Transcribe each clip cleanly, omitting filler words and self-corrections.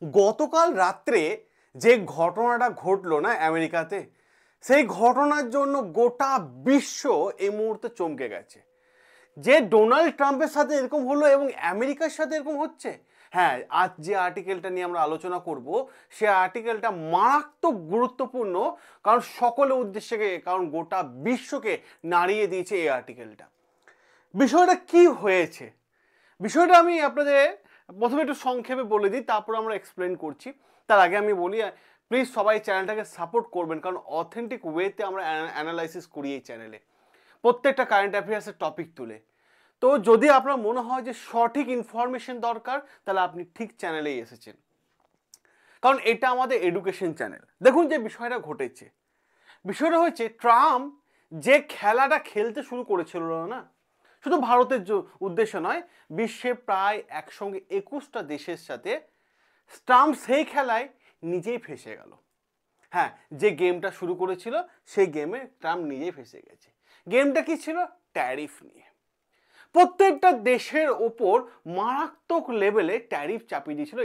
গতকাল রাত্রে যে ঘটনাটা ঘটলো না আমেরিকাতে, সেই ঘটনার জন্য গোটা বিশ্ব এই মুহূর্তে চমকে গেছে। যে ডোনাল্ড ট্রাম্পের সাথে এরকম হলো এবং আমেরিকার সাথে এরকম হচ্ছে। হ্যাঁ, আজ যে আর্টিকেলটা নিয়ে আমরা আলোচনা করব, সে আর্টিকেলটা মারাত্মক গুরুত্বপূর্ণ, কারণ সকলের উদ্দেশ্যে, কারণ গোটা বিশ্বকে নাড়িয়ে দিয়েছে এই আর্টিকেলটা। বিষয়টা কি হয়েছে, বিষয়টা আমি আপনাদের প্রথমে একটু সংক্ষেপে বলে দিই, তারপর আমরা এক্সপ্লেন করছি। তার আগে আমি বলি, প্লিজ সবাই চ্যানেলটাকে সাপোর্ট করবেন, কারণ অথেন্টিক ওয়েতে আমরা অ্যানালাইসিস করি এই চ্যানেলে, প্রত্যেকটা কারেন্ট অ্যাফেয়ার্সের টপিক তুলে। তো যদি আপনার মনে হয় যে সঠিক ইনফরমেশন দরকার, তাহলে আপনি ঠিক চ্যানেলেই এসেছেন, কারণ এটা আমাদের এডুকেশন চ্যানেল। দেখুন যে বিষয়টা ঘটেছে, বিষয়টা হচ্ছে ট্রাম্প যে খেলাটা খেলতে শুরু করেছিল না, শুধু ভারতের উদ্দেশ্য নয়, বিশ্বের প্রায় একসঙ্গে 21টা দেশের সাথে ট্রাম্প সেই খেলায় নিজেই ফেসে গেল। হ্যাঁ, যে গেমটা শুরু করেছিল সেই গেমে ট্রাম্প নিজেই ফেসে গেছে। গেমটা কি ছিল? ট্যারিফ নিয়ে। প্রত্যেকটা দেশের ওপর মারাত্মক লেভেলে ট্যারিফ চাপিয়ে দিয়েছিল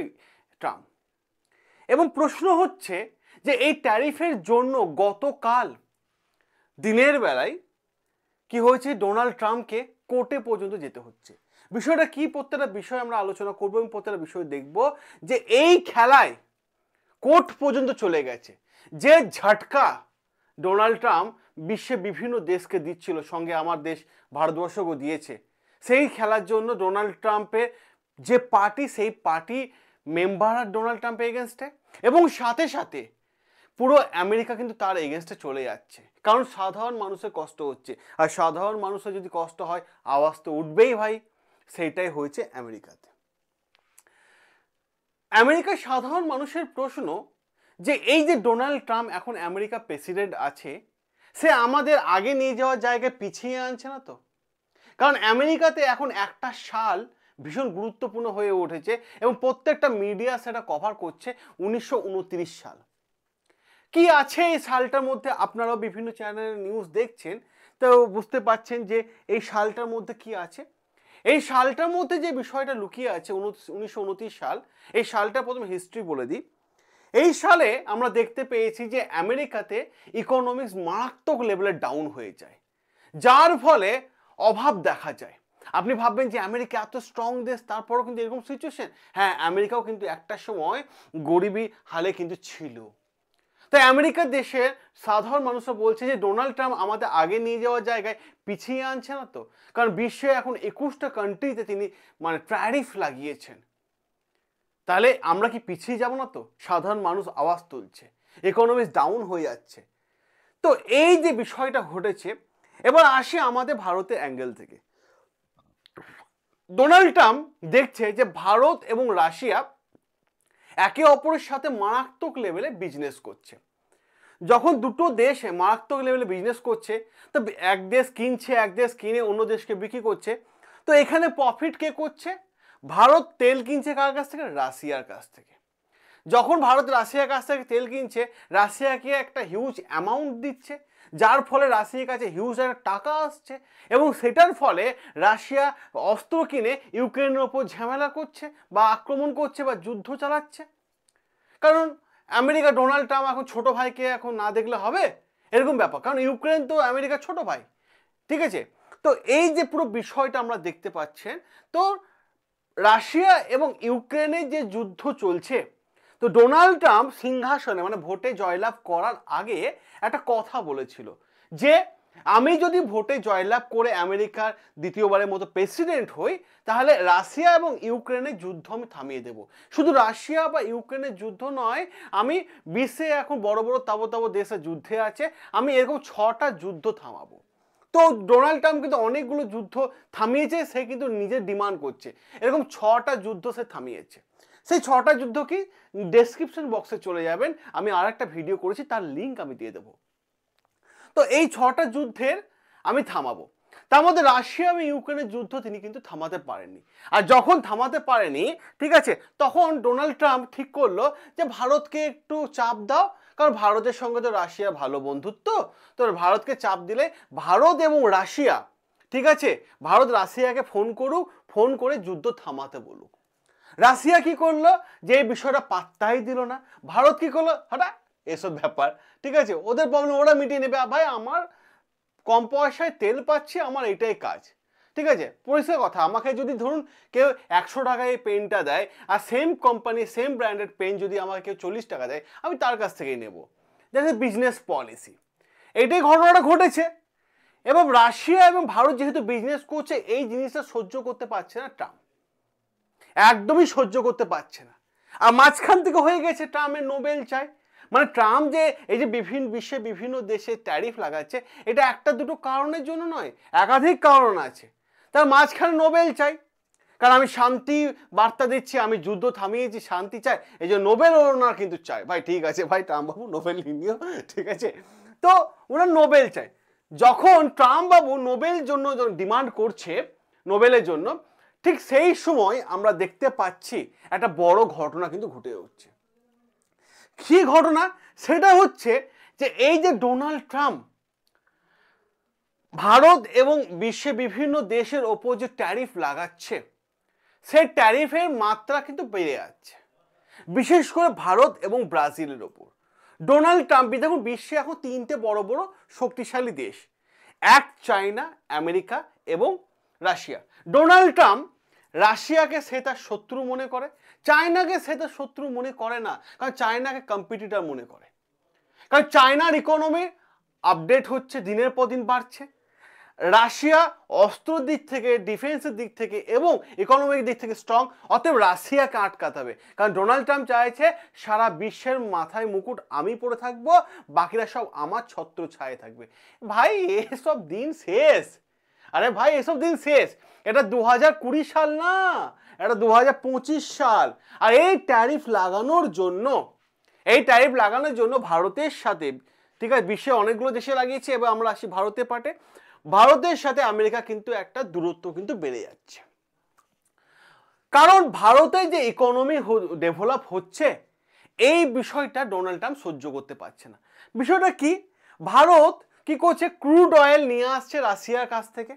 ট্রাম্প। এবং প্রশ্ন হচ্ছে যে এই ট্যারিফের জন্য গতকাল দিনের বেলায় কি হয়েছে, ডোনাল্ড ট্রাম্পকে কোর্টে পর্যন্ত যেতে হচ্ছে। বিষয়টা কি, প্রত্যেকটা বিষয় আমরা আলোচনা করবো এবং প্রত্যেকটা বিষয় দেখব যে এই খেলায় কোর্ট পর্যন্ত চলে গেছে। যে ঝটকা ডোনাল্ড ট্রাম্প বিশ্বে বিভিন্ন দেশকে দিচ্ছিল, সঙ্গে আমার দেশ ভারতবর্ষকেও দিয়েছে, সেই খেলার জন্য ডোনাল্ড ট্রাম্পের যে পার্টি, সেই পার্টি মেম্বার আর ডোনাল্ড ট্রাম্পের এগেনস্টে, এবং সাথে সাথে পুরো আমেরিকা কিন্তু তার এগেনস্টে চলে যাচ্ছে, কারণ সাধারণ মানুষের কষ্ট হচ্ছে, আর সাধারণ মানুষের যদি কষ্ট হয় আওয়াজ তো উঠবেই ভাই। সেইটাই হয়েছে আমেরিকাতে। আমেরিকার সাধারণ মানুষের প্রশ্ন যে এই যে ডোনাল্ড ট্রাম্প এখন আমেরিকা প্রেসিডেন্ট আছে, সে আমাদের আগে নিয়ে যাওয়ার জায়গায় পিছিয়ে আনছে না তো? কারণ আমেরিকাতে এখন একটা সাল ভীষণ গুরুত্বপূর্ণ হয়ে উঠেছে এবং প্রত্যেকটা মিডিয়া সেটা কভার করছে, 1929 সাল। কি আছে এই সালটার মধ্যে? আপনারাও বিভিন্ন চ্যানেলের নিউজ দেখছেন, তো বুঝতে পারছেন যে এই সালটার মধ্যে কি আছে। এই সালটার মধ্যে যে বিষয়টা লুকিয়ে আছে, 1929 সাল, এই সালটা প্রথমে হিস্ট্রি বলে দিই। এই সালে আমরা দেখতে পেয়েছি যে আমেরিকাতে ইকোনমিক্স মারাত্মক লেভেলে ডাউন হয়ে যায়, যার ফলে অভাব দেখা যায়। আপনি ভাববেন যে আমেরিকা এত স্ট্রং দেশ, তারপরও কিন্তু এরকম সিচুয়েশন। হ্যাঁ, আমেরিকাও কিন্তু একটা সময় গরিবী হালে কিন্তু ছিল। তাই আমেরিকার দেশের সাধারণ মানুষরা বলছে যে ডোনাল্ড ট্রাম্প আমাদের আগে নিয়ে যাওয়ার জায়গায় পিছিয়ে আনছে না তো? কারণ বিশ্বে এখন 21টা কান্ট্রিতে তিনি ট্যারিফ লাগিয়েছেন, তাহলে আমরা কি পিছিয়ে যাব না তো? সাধারণ মানুষ আওয়াজ তুলছে, ইকোনমিক্স ডাউন হয়ে যাচ্ছে। তো এই যে বিষয়টা ঘটেছে, এবার আসি আমাদের ভারতের অ্যাঙ্গেল থেকে। ডোনাল্ড ট্রাম্প দেখছে যে ভারত এবং রাশিয়া একে অপরের সাথে মারাত্মক লেভেলে বিজনেস করছে। যখন দুটো দেশ মারাত্মক লেভেলে বিজনেস করছে, তো এক দেশ কিনছে, এক দেশ কিনে অন্য দেশকে বিক্রি করছে, তো এখানে প্রফিট কে করছে? ভারত তেল কিনছে কার কাছ থেকে? রাশিয়ার কাছ থেকে। যখন ভারত রাশিয়ার কাছ থেকে তেল কিনছে, রাশিয়াকে একটা হিউজ অ্যামাউন্ট দিচ্ছে, যার ফলে রাশিয়ার কাছে হিউজ একটা টাকা আসছে, এবং সেটার ফলে রাশিয়া অস্ত্র কিনে ইউক্রেনের ওপর ঝামেলা করছে বা আক্রমণ করছে বা যুদ্ধ চালাচ্ছে। কারণ আমেরিকা, ডোনাল্ড ট্রাম্প এখন ছোট ভাইকে এখন না দেখলে হবে, এরকম ব্যাপার, কারণ ইউক্রেন তো আমেরিকার ছোট ভাই। ঠিক আছে, তো এই যে পুরো বিষয়টা আমরা দেখতে পাচ্ছেন, তো রাশিয়া এবং ইউক্রেনের যে যুদ্ধ চলছে, তো ডোনাল্ড ট্রাম্প সিংহাসনে ভোটে জয়লাভ করার আগে একটা কথা বলেছিল যে আমি যদি ভোটে জয়লাভ করে আমেরিকার দ্বিতীয়বারের মতো প্রেসিডেন্ট হই, তাহলে রাশিয়া এবং ইউক্রেনের যুদ্ধ আমি থামিয়ে দেব। শুধু রাশিয়া বা ইউক্রেনের যুদ্ধ নয়, আমি বিশ্বে এখন বড় বড় তাবো দেশের যুদ্ধে আছে, আমি এরকম 6টা যুদ্ধ থামাবো। তো ডোনাল্ড ট্রাম্প কিন্তু অনেকগুলো যুদ্ধ থামিয়েছে, সে কিন্তু নিজের ডিমান্ড করছে, এরকম 6টা যুদ্ধ সে থামিয়েছে। সেই 6টা যুদ্ধ কি, ডেসক্রিপশন বক্সে চলে যাবেন, আমি আর একটা ভিডিও করেছি, তার লিঙ্ক আমি দিয়ে দেবো। তো এই 6টা যুদ্ধের আমি থামাবো। তার মধ্যে রাশিয়া এবং ইউক্রেনের যুদ্ধ তিনি কিন্তু থামাতে পারেননি। আর যখন থামাতে পারেনি, ঠিক আছে, তখন ডোনাল্ড ট্রাম্প ঠিক করলো যে ভারতকে একটু চাপ দাও, কারণ ভারতের সঙ্গে তো রাশিয়া ভালো বন্ধুত্ব, তো ভারতকে চাপ দিলে ভারত এবং রাশিয়া, ঠিক আছে, ভারত রাশিয়াকে ফোন করুক, ফোন করে যুদ্ধ থামাতে বলুক। রাশিয়া কি করলো, যে এই বিষয়টা পাত্তাই দিল না। ভারত কি করলো, হঠাৎ এসব ব্যাপার, ঠিক আছে, ওদের প্রবলেম ওরা মিটিয়ে নেবে, ভাই আমার কম পয়সায় তেল পাচ্ছি, আমার এটাই কাজ, ঠিক আছে। পরিষ্কার কথা, আমাকে যদি ধরুন কেউ 100 টাকায় এই পেনটা দেয়, আর same company same branded pen যদি আমাকে কেউ 40 টাকা দেয়, আমি তার কাছ থেকেই নেব। That is business policy. এইটাই ঘটনাটা ঘটেছে। এবং রাশিয়া এবং ভারত যেহেতু বিজনেস করছে, এই জিনিসটা সহ্য করতে পারছে না ট্রাম্প, একদমই সহ্য করতে পারছে না। আর মাঝখান থেকে হয়ে গেছে ট্রাম্পের নোবেল চাই। মানে ট্রাম্প যে এই যে বিশ্বের বিভিন্ন দেশে ট্যারিফ লাগাচ্ছে, এটা একটা দুটো কারণের জন্য নয়, একাধিক কারণ আছে। তার মাঝখানে নোবেল চাই, কারণ আমি শান্তি বার্তা দিচ্ছি, আমি যুদ্ধ থামিয়েছি, শান্তি চাই, এই যে নোবেল ওনার কিন্তু চাই। ভাই ঠিক আছে ভাই, ট্রাম্প বাবু নোবেল নিও, ঠিক আছে। তো ওনার নোবেল চাই। যখন ট্রাম্প বাবু নোবেল জন্য ডিমান্ড করছে, নোবেলের জন্য, ঠিক সেই সময় আমরা দেখতে পাচ্ছি একটা বড় ঘটনা কিন্তু ঘটে উঠছে। কি ঘটনা? সেটা হচ্ছে যে এই যে ডোনাল্ড ট্রাম্প ভারত এবং বিশ্বের বিভিন্ন দেশের ওপর যে ট্যারিফ লাগাচ্ছে, সেই ট্যারিফের মাত্রা কিন্তু বেড়ে যাচ্ছে, বিশেষ করে ভারত এবং ব্রাজিলের ওপর। ডোনাল্ড ট্রাম্প, দেখুন বিশ্বে এখন তিনটে বড় বড় শক্তিশালী দেশ, এক চায়না, আমেরিকা এবং রাশিয়া। ডোনাল্ড ট্রাম্প রাশিয়াকে সে তার শত্রু মনে করে, চায়নাকে সে তার শত্রু মনে করে না, কারণ চায়নাকে কম্পিটিটর মনে করে। কারণ চায়নার ইকোনমি আপডেট হচ্ছে, দিনের পর দিন বাড়ছে। রাশিয়া অস্ত্রের দিক থেকে, ডিফেন্সের দিক থেকে এবং ইকোনমিক দিক থেকে স্ট্রং, অতএব রাশিয়াকে আটকাতে হবে। কারণ ডোনাল্ড ট্রাম্প চাইছে সারা বিশ্বের মাথায় মুকুট আমি পরে থাকবো, বাকিরা সব আমার ছত্র ছায়ে থাকবে। ভাই এসব দিন শেষ, আরে ভাই এসব দিন শেষ। এটা 2020 সাল না, এটা 2025 সাল। আর এই ট্যারিফ লাগানোর জন্য ভারতের সাথে, ঠিক আছে, বিশ্বে অনেকগুলো দেশে লাগিয়েছে, এবার আমরা আসি ভারতের পাটে। ভারতের সাথে আমেরিকা কিন্তু একটা দূরত্ব কিন্তু বেড়ে যাচ্ছে, কারণ ভারতের যে ইকোনমি ডেভেলপ হচ্ছে, এই বিষয়টা ডোনাল্ড ট্রাম্প সহ্য করতে পারছে না। বিষয়টা কি? ভারত কি করছে, ক্রুড অয়েল নিয়ে আসছে রাশিয়ার কাছ থেকে,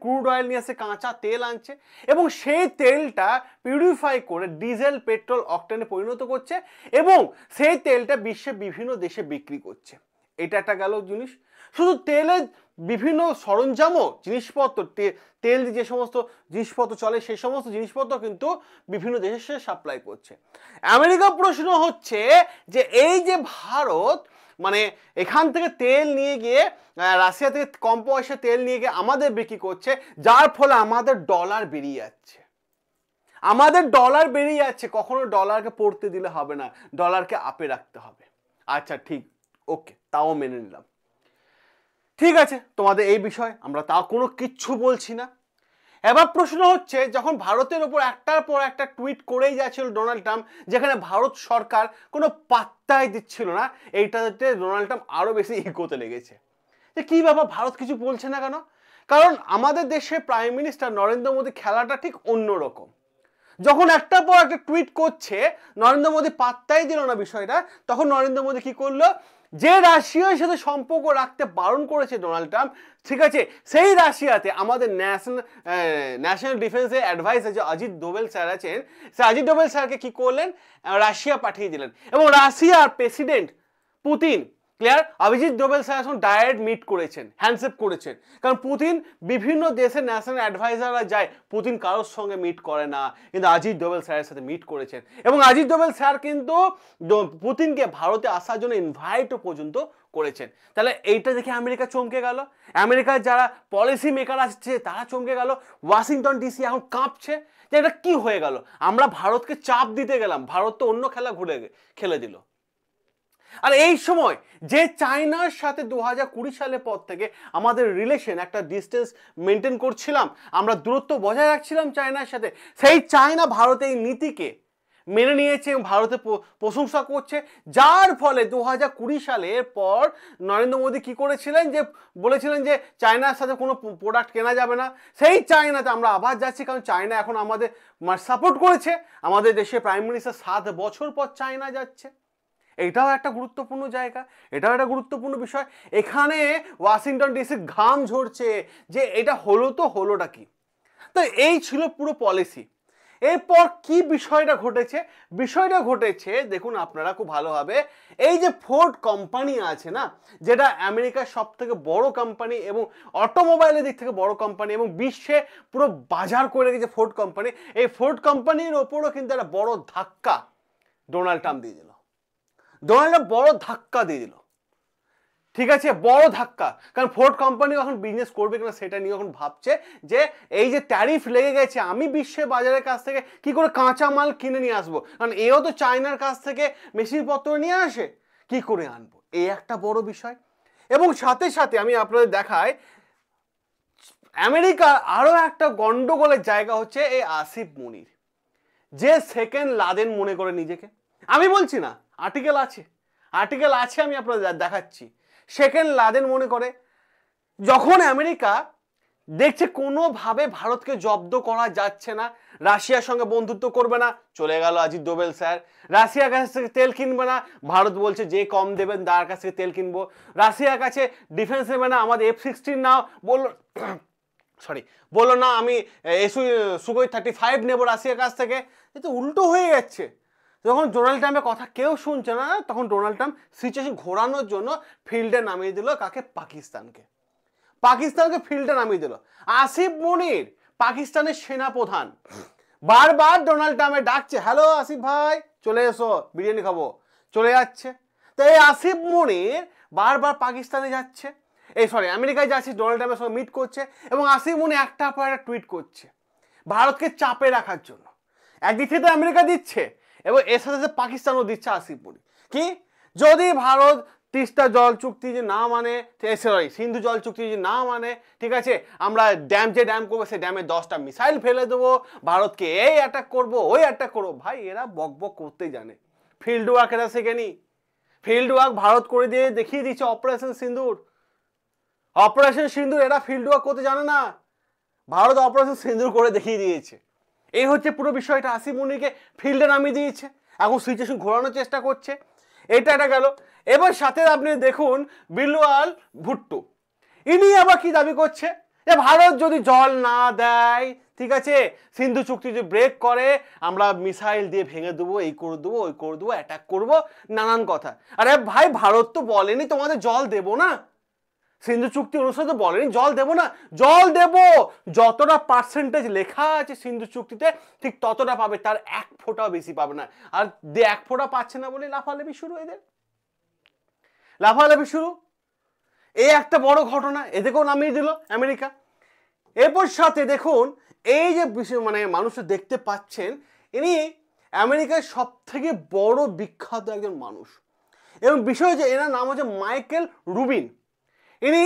ক্রুড অয়েল নিয়ে আসছে, কাঁচা তেল আনছে, এবং সেই তেলটা পিউরিফাই করে ডিজেল, পেট্রোল, অকটেনে পরিণত করছে, এবং সেই তেলটা বিশ্বের বিভিন্ন দেশে বিক্রি করছে। এটা একটা গেল জিনিস। শুধু তেলের বিভিন্ন সরঞ্জামও, জিনিসপত্র, তেল যে সমস্ত জিনিসপত্র চলে, সেই সমস্ত জিনিসপত্র কিন্তু বিভিন্ন দেশে সাপ্লাই করছে। আমেরিকা প্রশ্ন হচ্ছে যে এই যে ভারত মানে এখান থেকে তেল নিয়ে গিয়ে রাশিয়া থেকে কম পয়সা তেল নিয়ে গিয়ে আমাদের বিক্রি করছে, যার ফলে আমাদের ডলার বেরিয়ে যাচ্ছে। কখনো ডলারকে পড়তে দিলে হবে না, ডলারকে আপে রাখতে হবে। আচ্ছা ঠিক, ওকে, তাও মেনে নিলাম, ঠিক আছে, তোমাদের এই বিষয় আমরা তাও কোনো কিচ্ছু বলছি না। এবার প্রশ্ন হচ্ছে, যখন ভারতের ওপর একটার পর একটা টুইট করেই যাচ্ছিল ডোনাল্ড ট্রাম্প, যেখানে ভারত সরকার কোনো পাত্তাই দিচ্ছিল না, এইটাতে ডোনাল্ড ট্রাম্প আরো বেশি ইগোতে লেগেছে যে কি ব্যাপার, ভারত কিছু বলছে না কেন? কারণ আমাদের দেশের প্রাইম মিনিস্টার নরেন্দ্র মোদী খেলাটা ঠিক অন্যরকম। যখন একটার পর একটা টুইট করছে, নরেন্দ্র মোদী পাত্তাই দিল না বিষয়টা, তখন নরেন্দ্র মোদী কি করলো, যে রাশিয়ার সাথে সম্পর্ক রাখতে বারণ করেছে ডোনাল্ড ট্রাম্প, ঠিক আছে, সেই রাশিয়াতে আমাদের ন্যাশনাল ডিফেন্সের অ্যাডভাইসার যে অজিত ডোভাল স্যার আছেন, সেই অজিত ডোভাল স্যারকে কি করলেন, রাশিয়া পাঠিয়ে দিলেন। এবং রাশিয়ার president Putin, clear, Abhijit Doval sir এখন ডাইরেক্ট মিট করেছেন, হ্যান্ডশেক করেছেন। কারণ পুতিন বিভিন্ন দেশের ন্যাশনাল অ্যাডভাইজাররা যায়, পুতিন কারোর সঙ্গে মিট করে না, কিন্তু অজিত ডোভাল স্যারের সাথে মিট করেছেন। এবং অজিত ডোভাল স্যার কিন্তু পুতিনকে ভারতে আসার জন্য ইনভাইটও পর্যন্ত করেছেন। তাহলে এইটা দেখে আমেরিকা চমকে গেল, আমেরিকার যারা পলিসি মেকার আছে তারা চমকে গেল, ওয়াশিংটন ডিসি এখন কাঁপছে যে এটা কি হয়ে গেল, আমরা ভারতকে চাপ দিতে গেলাম, ভারত তো অন্য খেলা খেলে দিল। আর এই সময় যে চায়নার সাথে 2020 সালের পর থেকে আমাদের রিলেশন, একটা ডিস্টেন্স মেনটেন করছিলাম, আমরা দূরত্ব বজায় রাখছিলাম চায়নার সাথে, সেই চায়না ভারতের এই নীতিকে মেনে নিয়েছে এবং ভারতে প্রশংসা করছে, যার ফলে 2020 সালের পর নরেন্দ্র মোদী কি করেছিলেন, যে বলেছিলেন যে চায়নার সাথে কোনো প্রোডাক্ট কেনা যাবে না। সেই চায়নাতে আমরা আবার যাচ্ছি, কারণ চায়না এখন আমাদের সাপোর্ট করেছে। আমাদের দেশে প্রাইম মিনিস্টার 7 বছর পর চায়না যাচ্ছে, এটাও একটা গুরুত্বপূর্ণ জায়গা, এটাও একটা গুরুত্বপূর্ণ বিষয়। এখানে ওয়াশিংটন ডিসি ঘাম ঝরছে যে এটা হলো তো হলোটা কি। তো এই ছিল পুরো পলিসি। এরপর কি বিষয়টা ঘটেছে, বিষয়টা ঘটেছে দেখুন আপনারা খুব ভালোভাবে, এই যে ফোর্ড কোম্পানি আছে না, যেটা আমেরিকার সব থেকে বড় কোম্পানি এবং অটোমোবাইলের দিক থেকে বড় কোম্পানি এবং বিশ্বে পুরো বাজার করে রেখেছে ফোর্ড কোম্পানি, এই ফোর্ড কোম্পানির ওপরও কিন্তু একটা বড় ধাক্কা ডোনাল্ড ট্রাম্প দিয়ে দিল। ডোনাল্ড ট্রাম্প বড় ধাক্কা দিয়ে দিল, ঠিক আছে, বড় ধাক্কা। কারণ ফোর্ড কোম্পানি এখন বিজনেস করবে কিনা সেটা নিয়ে এখন ভাবছে যে এই যে ট্যারিফ লেগে গেছে, আমি বিশ্বের বাজারের কাছ থেকে কি করে কাঁচা মাল কিনে নিয়ে আসবো, কারণ এও তো চায়নার কাছ থেকে মেশিনপত্র নিয়ে আসে, কি করে আনবো, এই একটা বড় বিষয়। এবং সাথে সাথে আমি আপনাদের দেখাই আমেরিকার আরো একটা গন্ডগোলের জায়গা হচ্ছে এই আসিফ মুনির, যে সেকেন্ড লাদেন মনে করে নিজেকে। আমি বলছি না, আর্টিকেল আছে, আর্টিকেল আছে, আমি আপনাদের দেখাচ্ছি। সেকেন্ড লাদেন মনে করে, যখন আমেরিকা দেখছে কোনোভাবে ভারতকে জব্দ করা যাচ্ছে না, রাশিয়ার সঙ্গে বন্ধুত্ব করবে না, চলে গেল অজিত দোভাল স্যার, রাশিয়ার কাছ থেকে তেল কিনবে না, ভারত বলছে যে কম দেবেন তার কাছ থেকে তেল কিনবো, রাশিয়ার কাছে ডিফেন্স নেবে না, আমাদের F-16 নাও, বললো বললো না আমি সুকোই 35 নেবো রাশিয়ার কাছ থেকে। এ তো উল্টো হয়ে যাচ্ছে। যখন ডোনাল্ড ট্রাম্পের কথা কেউ শুনছে না, তখন ডোনাল্ড ট্রাম্প সিচুয়েশন ঘোরানোর জন্য ফিল্ডে নামিয়ে দিল কাকে, পাকিস্তানকে। পাকিস্তানকে ফিল্ডে নামিয়ে দিল। আসিফ মুনির পাকিস্তানের সেনাপ্রধান, বারবার ডোনাল্ড ট্রাম্পে ডাকছে, হ্যালো আসিফ ভাই চলে এসো বিরিয়ানি খাবো, চলে যাচ্ছে। তো এই আসিফ মুনির বারবার পাকিস্তানে যাচ্ছে, আমেরিকায় যাচ্ছে, ডোনাল্ড ট্রাম্পের সঙ্গে মিট করছে, এবং আসিফ মুনির একটার পর একটা টুইট করছে ভারতকে চাপে রাখার জন্য। একদিক থেকে আমেরিকা দিচ্ছে এবং এর সাথে সাথে পাকিস্তানও দিচ্ছে আসিফ মুনির, কি যদি ভারত তিস্তা জল চুক্তি যে না মানে, সিন্ধু জল চুক্তি যে না মানে, ঠিক আছে, আমরা যে ড্যাম করবো সেই ড্যামে 10টা মিসাইল ফেলে দেবো, ভারতকে এই অ্যাটাক করবো ওই অ্যাটাক করবো। ভাই এরা বক বক করতেই জানে, ফিল্ড ওয়ার্ক এরা শেখেনি। ফিল্ড ওয়ার্ক ভারত করে দিয়ে দেখিয়ে দিচ্ছে অপারেশন সিন্দুর, অপারেশন সিন্দুর, এরা ফিল্ড ওয়ার্ক করতে জানে না, ভারত অপারেশন সিন্দুর করে দেখিয়ে দিয়েছে। এই হচ্ছে পুরো বিষয়টা, আসিফ মুনিরকে ফিল্ডে নামিয়ে দিয়েছে, এখন সিচুয়েশন ঘোরানোর চেষ্টা করছে। এটা গেল। এবার সাথে আপনি দেখুন বিলওয়াল ভুট্টো, ইনি আবার কি দাবি করছে, যে ভারত যদি জল না দেয়, ঠিক আছে, সিন্ধু চুক্তি যদি ব্রেক করে, আমরা মিসাইল দিয়ে ভেঙে দেবো, এই করে দেবো ওই করে দেবো, অ্যাটাক করবো, নানান কথা। আরে ভাই ভারত তো বলেনি তোমাদের জল দেবো না, সিন্ধু চুক্তি অনুসারে তো বলেনি জল দেবো না, জল দেবো, যতটা পার্সেন্টেজ লেখা আছে সিন্ধু চুক্তিতে ঠিক ততটা পাবে, তার 1 ফোঁটাও বেশি পাবে না। আর 1 ফোঁটা পাচ্ছে না বলে লাফালাফি শুরু, এদের লাফালাফি শুরু, এই একটা বড় ঘটনা, এদেরকেও নামিয়ে দিল আমেরিকা। এরপর সাথে দেখুন এই যে বিষয়, মানে মানুষরা দেখতে পাচ্ছেন, ইনি আমেরিকার সব থেকে বড় বিখ্যাত একজন মানুষ, এবং বিষয় হচ্ছে এনার নাম হচ্ছে মাইকেল রুবিন। ইনি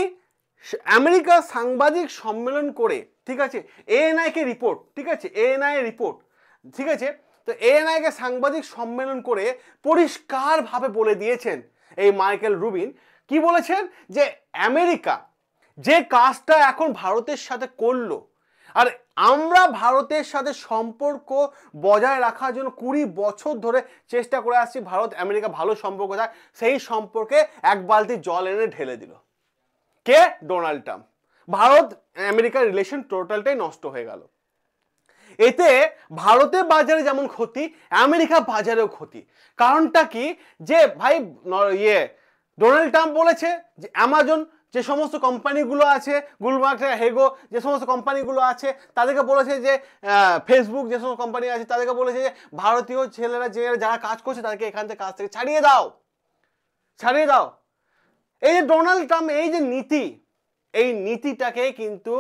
আমেরিকা সাংবাদিক সম্মেলন করে, ঠিক আছে, ANI কে রিপোর্ট, ঠিক আছে, ANI রিপোর্ট, ঠিক আছে, তো ANI কে সাংবাদিক সম্মেলন করে পরিষ্কারভাবে বলে দিয়েছেন এই মাইকেল রুবিন, কি বলেছেন, যে আমেরিকা যে কাজটা এখন ভারতের সাথে করলো, আর আমরা ভারতের সাথে সম্পর্ক বজায় রাখার জন্য 20 বছর ধরে চেষ্টা করে আসছি, ভারত আমেরিকা ভালো সম্পর্ক থাক, সেই সম্পর্কে 1 বালতি জল এনে ঢেলে দিল কে, ডোনাল্ড ট্রাম্প। ভারত আমেরিকার রিলেশন টোটালটাই নষ্ট হয়ে গেল। এতে ভারতের বাজারে যেমন ক্ষতি, আমেরিকা বাজারেও ক্ষতি। কারণটা কি, যে ভাই ডোনাল্ড ট্রাম্প বলেছে যে অ্যামাজন যে সমস্ত কোম্পানিগুলো আছে, গুলমার্ক, হেগো যে সমস্ত কোম্পানিগুলো আছে, তাদেরকে বলেছে যে ফেসবুক যে সমস্ত কোম্পানি আছে তাদেরকে বলেছে যে ভারতীয় ছেলেরা যারা কাজ করছে তাদেরকে এখান থেকে কাজ থেকে ছাড়িয়ে দাও, ছাড়িয়ে দাও। এই যে ডোনাল্ড ট্রাম্প এই যে নীতি, এই নীতিটাকে কিন্তু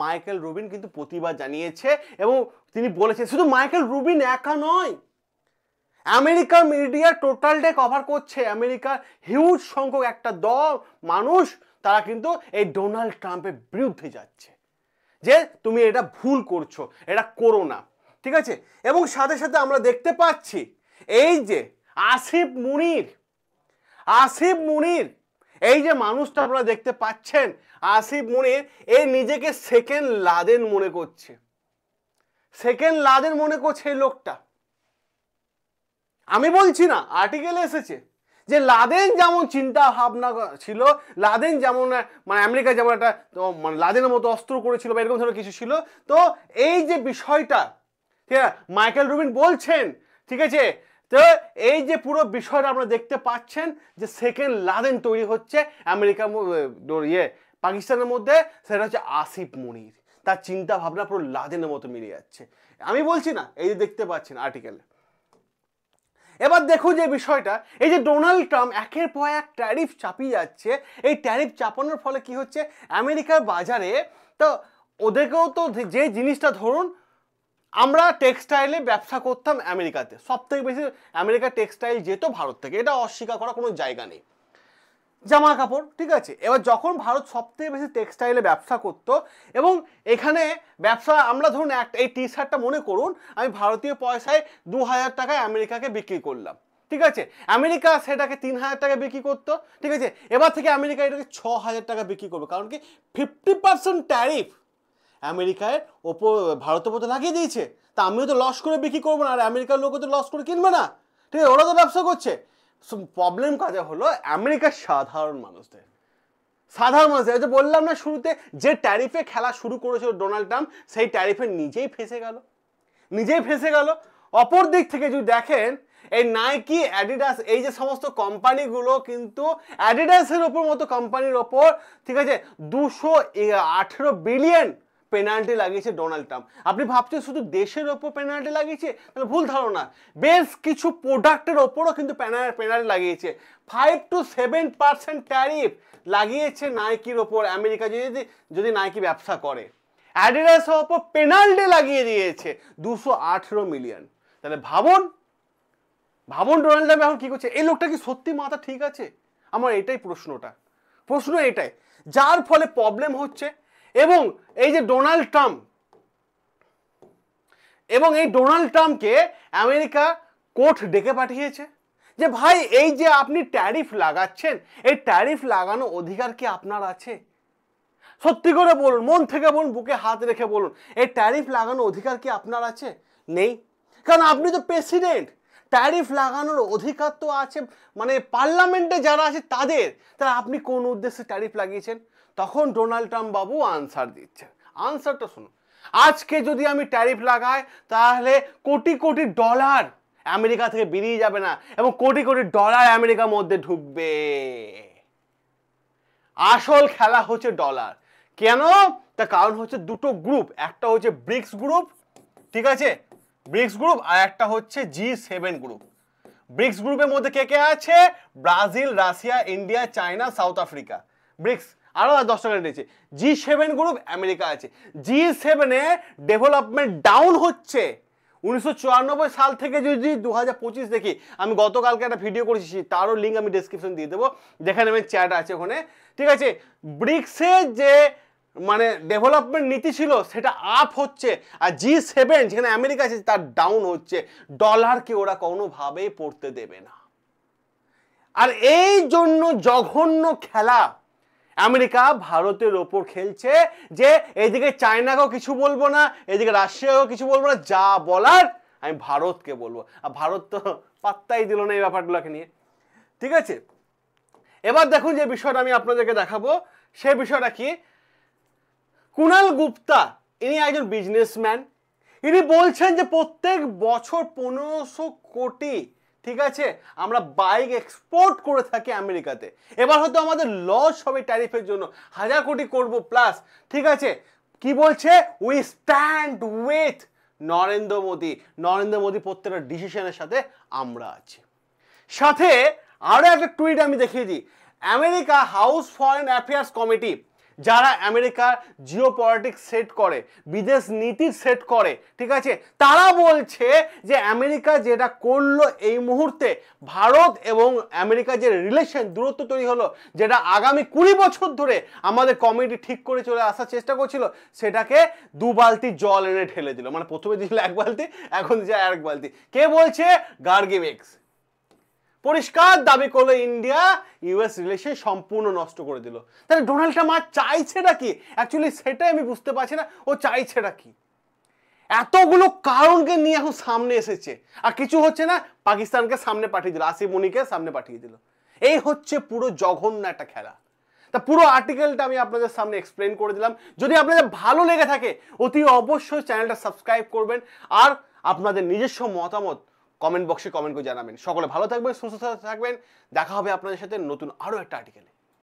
মাইকেল রুবিন কিন্তু প্রতিবাদ জানিয়েছে, এবং তিনি বলেছেন, শুধু মাইকেল রুবিন একা নয়, আমেরিকার মিডিয়া টোটালটাই কভার করছে, আমেরিকার হিউজ সংখ্যক একটা দল মানুষ তারা কিন্তু এই ডোনাল্ড ট্রাম্পের বিরুদ্ধে যাচ্ছে, যে তুমি এটা ভুল করছো, এটা করো না, ঠিক আছে। এবং সাথে সাথে আমরা দেখতে পাচ্ছি এই যে আসিফ মুনির, এই যে মানুষটা আপনারা দেখতে পাচ্ছেন, আসিফ মুনির, এই নিজেকে সেকেন্ড লাদেন মনে করছে, সেকেন্ড লাদেন মনে করছে এই লোকটা। আমি বলছি না, আর্টিকেলে এসেছে যে লাদেন যেমন চিন্তা ভাবনা ছিল, লাদেন যেমন মানে আমেরিকা যেমন একটা মানে লাদেনের মতো অস্ত্র করেছিল বা এরকম ধরনের কিছু ছিল, তো এই যে বিষয়টা ঠিক আছে, মাইকেল রুবিন বলছেন, ঠিক আছে। তো এই যে পুরো বিষয়টা আপনারা দেখতে পাচ্ছেন যে সেকেন্ড লাদেন তৈরি হচ্ছে আমেরিকা পাকিস্তানের মধ্যে, সেটা হচ্ছে আসিফ মনির। তার চিন্তা ভাবনা পুরো লাদেনের মতো মিলে যাচ্ছে, আমি বলছি না, এই যে দেখতে পাচ্ছেন আর্টিকেলে। এবার দেখুন যে বিষয়টা, এই যে ডোনাল্ড ট্রাম্প একের পর এক ট্যারিফ চাপিয়ে যাচ্ছে, এই ট্যারিফ চাপানোর ফলে কি হচ্ছে আমেরিকার বাজারে, তো ওদেরকেও তো যে জিনিসটা ধরুন আমরা টেক্সটাইলে ব্যবসা করতাম আমেরিকাতে, সব থেকে বেশি আমেরিকা টেক্সটাইল যেত ভারত থেকে, এটা অস্বীকার করার কোনো জায়গা নেই, জামা কাপড়, ঠিক আছে। এবার যখন ভারত সব থেকে বেশি টেক্সটাইলে ব্যবসা করত, এবং এখানে ব্যবসা আমরা ধরুন এই টি শার্টটা মনে করুন আমি ভারতীয় পয়সায় 2000 টাকায় আমেরিকাকে বিক্রি করলাম, ঠিক আছে, আমেরিকা সেটাকে 3000 টাকা বিক্রি করতো, ঠিক আছে। এবার থেকে আমেরিকা এটাকে 6000 টাকা বিক্রি করবে, কারণ কি 50% ট্যারিফ আমেরিকায় ওপর ভারতের মধ্যে লাগিয়ে দিয়েছে। তা আমিও তো লস করে বিক্রি করবো না, আর আমেরিকার লোকও তো লস করে কিনবে না, ঠিক আছে, ওরা তো ব্যবসা করছে। প্রবলেম কাজে হলো আমেরিকার সাধারণ মানুষদের, এই যে বললাম না শুরুতে, যে ট্যারিফে খেলা শুরু করেছিল ডোনাল্ড ট্রাম্প, সেই ট্যারিফে নিজেই ফেঁসে গেল। অপর দিক থেকে যদি দেখেন এই নাইকি, অ্যাডিডাস, এই যে সমস্ত কোম্পানিগুলো কিন্তু অ্যাডিডাসের ওপর মতো কোম্পানির ওপর, ঠিক আছে, 218 বিলিয়ন পেনাল্টি লাগিয়েছে ডোনাল্ড ট্রাম্প। আপনি ভাবছেন শুধু দেশের ওপর পেনাল্টি লাগিয়েছে, তাহলে ভুল ধারণা, বেশ কিছু প্রোডাক্টের ওপরও কিন্তু পেনাল্টি লাগিয়েছে। 5 to 7% ট্যারিফ লাগিয়েছে নাইকির ওপর আমেরিকা যদি নাইকি ব্যবসা করে। অ্যাডিডাসের ওপর পেনাল্টি লাগিয়ে দিয়েছে 218 মিলিয়ন। তাহলে ভাবুন ডোনাল্ড ট্রাম্প এখন কি করছে। এই লোকটা কি সত্যি মাথা ঠিক আছে? আমার এটাই প্রশ্ন এটাই, যার ফলে প্রবলেম হচ্ছে। এবং এই যে ডোনাল্ড ট্রাম্পকে আমেরিকা কোর্ট ডেকে পাঠিয়েছে যে ভাই এই যে আপনি ট্যারিফ লাগাচ্ছেন, এই ট্যারিফ লাগানো অধিকার কি আপনার আছে? সত্যি করে বলুন, মন থেকে বলুন, বুকে হাত রেখে বলুন, এই ট্যারিফ লাগানো অধিকার কি আপনার আছে? নেই, কারণ আপনি তো প্রেসিডেন্ট। ট্যারিফ লাগানোর অধিকার তো আছে মানে পার্লামেন্টে যারা আছে তাদের। তাহলে আপনি কোন উদ্দেশ্যে ট্যারিফ লাগিয়েছেন? তখন ডোনাল্ড ট্রাম্প বাবু আনসার দিচ্ছে। আনসারটা শুনুন, আজকে যদি আমি ট্যারিফ লাগাই তাহলে কোটি কোটি ডলার আমেরিকা থেকে বেরিয়ে যাবে না, এবং কোটি কোটি ডলার আমেরিকার মধ্যে ঢুকবে। আসল খেলা হচ্ছে ডলার। কেন? তার কারণ হচ্ছে দুটো গ্রুপ, একটা হচ্ছে ব্রিক্স গ্রুপ, ঠিক আছে, ব্রিক্স গ্রুপ, আর একটা হচ্ছে G7 গ্রুপ। ব্রিক্স গ্রুপের মধ্যে কে কে আছে? Brazil, Russia, India, China, South Africa, BRICS. আরো 10 টাকা রয়েছে। G7 গ্রুপ আমেরিকা আছে। G7 এ ডেভেলপমেন্ট ডাউন হচ্ছে 1994 সাল থেকে। যদি 2025 দেখি, আমি গতকালকে একটা ভিডিও করেছি, তারও লিঙ্ক আমি ডেসক্রিপশন দিয়ে দেবো, যেখানে আমি চ্যাট আছে ওখানে, ঠিক আছে। ব্রিক্সের যে মানে ডেভেলপমেন্ট নীতি ছিল সেটা আপ হচ্ছে, আর G7 যেখানে আমেরিকা আছে তার ডাউন হচ্ছে। ডলারকে ওরা কোনোভাবেই পড়তে দেবে না। আর এই জন্য জঘন্য খেলা আমেরিকা ভারতের ওপর খেলছে, যে এইদিকে চায়নাকেও কিছু বলবো না, এদিকে রাশিয়াকেও কিছু বলবো না, যা বলার আমি ভারতকে বলবো। আর ভারত তো পাত্তাই দিল না এই ব্যাপারগুলোকে নিয়ে, ঠিক আছে। এবার দেখুন যে বিষয়টা আমি আপনাদেরকে দেখাবো, সেই বিষয়টা কি, কুণাল গুপ্তা, ইনি একজন বিজনেসম্যান। ইনি বলছেন যে প্রত্যেক বছর 1500 কোটি, ঠিক আছে, আমরা বাইক এক্সপোর্ট করে থাকি আমেরিকাতে। এবার হয়তো আমাদের লস হবে ট্যারিফের জন্য, 1000 কোটি করব প্লাস, ঠিক আছে। কি বলছে? We stand with Narendra Modi প্রত্যেকটা ডিসিশনের সাথে আমরা আছি। সাথে আরো একটা টুইট আমি দেখিয়ে দিই। America house foreign affairs committee, যারা আমেরিকার জিও পলিটিক্স সেট করে, বিদেশ নীতি সেট করে, ঠিক আছে, তারা বলছে যে আমেরিকা যেটা করলো এই মুহূর্তে, ভারত এবং আমেরিকার যে রিলেশন দূরত্ব তৈরি হলো, যেটা আগামী 20 বছর ধরে আমাদের কমিটি ঠিক করে চলে আসার চেষ্টা করছিল, সেটাকে 2 বালতি জল এনে ঢেলে দিল। মানে প্রথমে দিয়েছিল 1 বালতি, এখন দিয়েছে 1 বালতি। কে বলছে? গার্গিমেক্স পরিষ্কার দাবি করলো ইন্ডিয়া ইউএস রিলেশন সম্পূর্ণ নষ্ট করে দিল। তাহলে ডোনাল্ড ট্রাম্প চাইছেটা কি? অ্যাকচুয়ালি সেটাই আমি বুঝতে পারছি না, ও চাইছেটা কি। এতগুলো কারণকে নিয়ে এখন সামনে এসেছে, আর কিছু হচ্ছে না, পাকিস্তানকে সামনে পাঠিয়ে দিল, আসিফ মনিকে সামনে পাঠিয়ে দিল। এই হচ্ছে পুরো জঘন্য একটা খেলা। তা পুরো আর্টিকেলটা আমি আপনাদের সামনে এক্সপ্লেন করে দিলাম। যদি আপনাদের ভালো লেগে থাকে অতি অবশ্যই চ্যানেলটা সাবস্ক্রাইব করবেন। আর আপনাদের নিজস্ব মতামত কমেন্ট বক্সে কমেন্ট করে জানাবেন। সকলে ভালো থাকবেন, সুস্থ থাকবেন। দেখা হবে আপনাদের সাথে নতুন আরও একটা আর্টিকেলে।